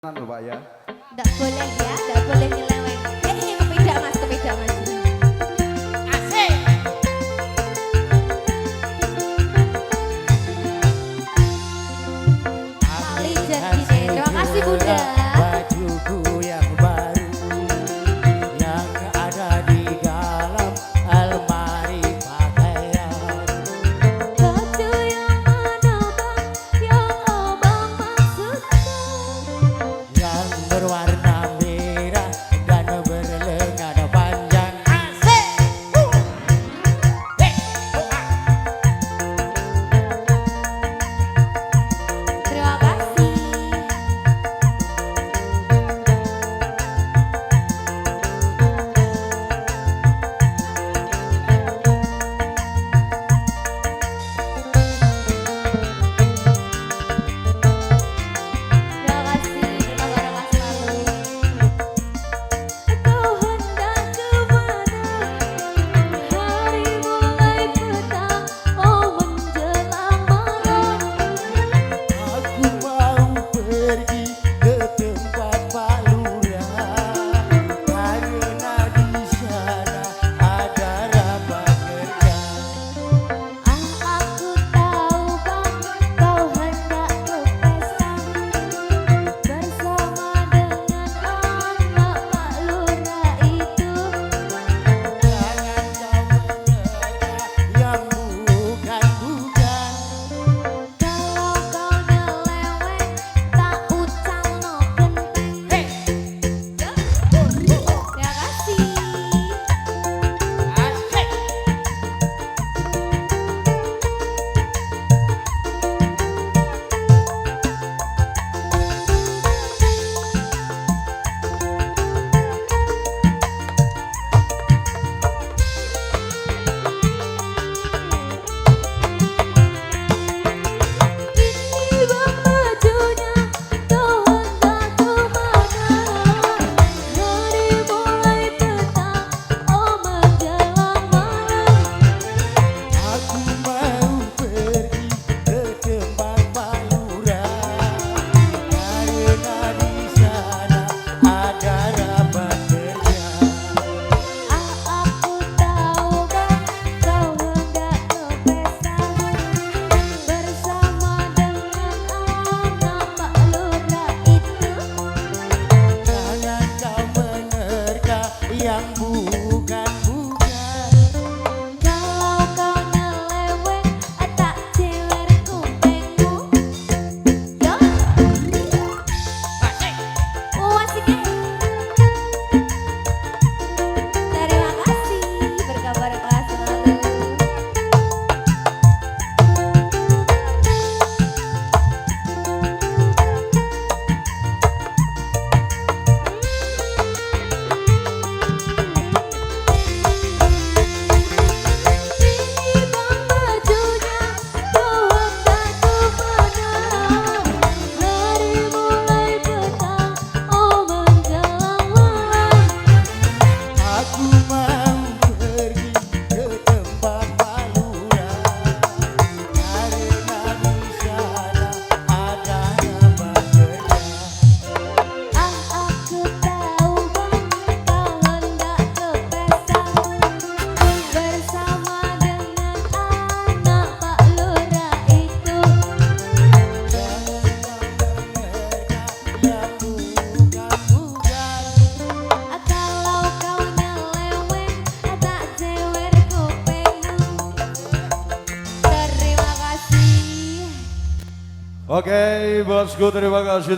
Lho Pak ya. Nggak boleh ya, nggak boleh nyeleweng. Kepedak mas, kepedak mas. Asik. Kali jadi terima kasih Bunda. Bajuku yang baru yang ada di dalam almari pakaian. Baju yang mana bang, yang abang maksudkan? Yang berwarna merah dan berlengan panjang. Asik. Terima kasih. Terima kasih, terima barokah selalu. Kau hendak kemana? Hari mulai petang, oh menjelang malam. Aku mau pergi ke tempat Pak Lurah karena di sana ada rapat kerja. Aku tahu bang, kau hendak ke pesta bersama dengan anak Pak Lurah itu. Jangan kau menerka yang bukan-bukan. Kalau kau nyeleweng, tak utang no genteng. Terima kasih. Asik. Ini bang bajunya, kau hendak kemana? Hari mulai petang, oh menjelang malam. Aku mau pergi ke tempat Pak Lurah karena di sana ada rapat kerja. Aku tahu bang, kau hendak ke pesta bersama dengan anak Pak Lurah itu. Jangan kau menerka yang bukan-bukan. Kalau kau nyeleweng, tak jewer kupingmu. Yo, Asik. asik ya. Terima kasih, berkabar kelas selalu. Ini bang bajunya, kau hendak kemana? Hari mulai petang, oh menjelang malam. Aku mau pergi ke tempat Pak Lurah karena di sana ada rapat kerja. Aku tahu bang, kau hendak ke pesta bersama dengan anak Pak Lurah itu. Jangan kau menerka yang bukan-bukan. Kalau kau nyeleweng, tak jewer kupingmu. Terima kasih. Oke, bosku terima kasih.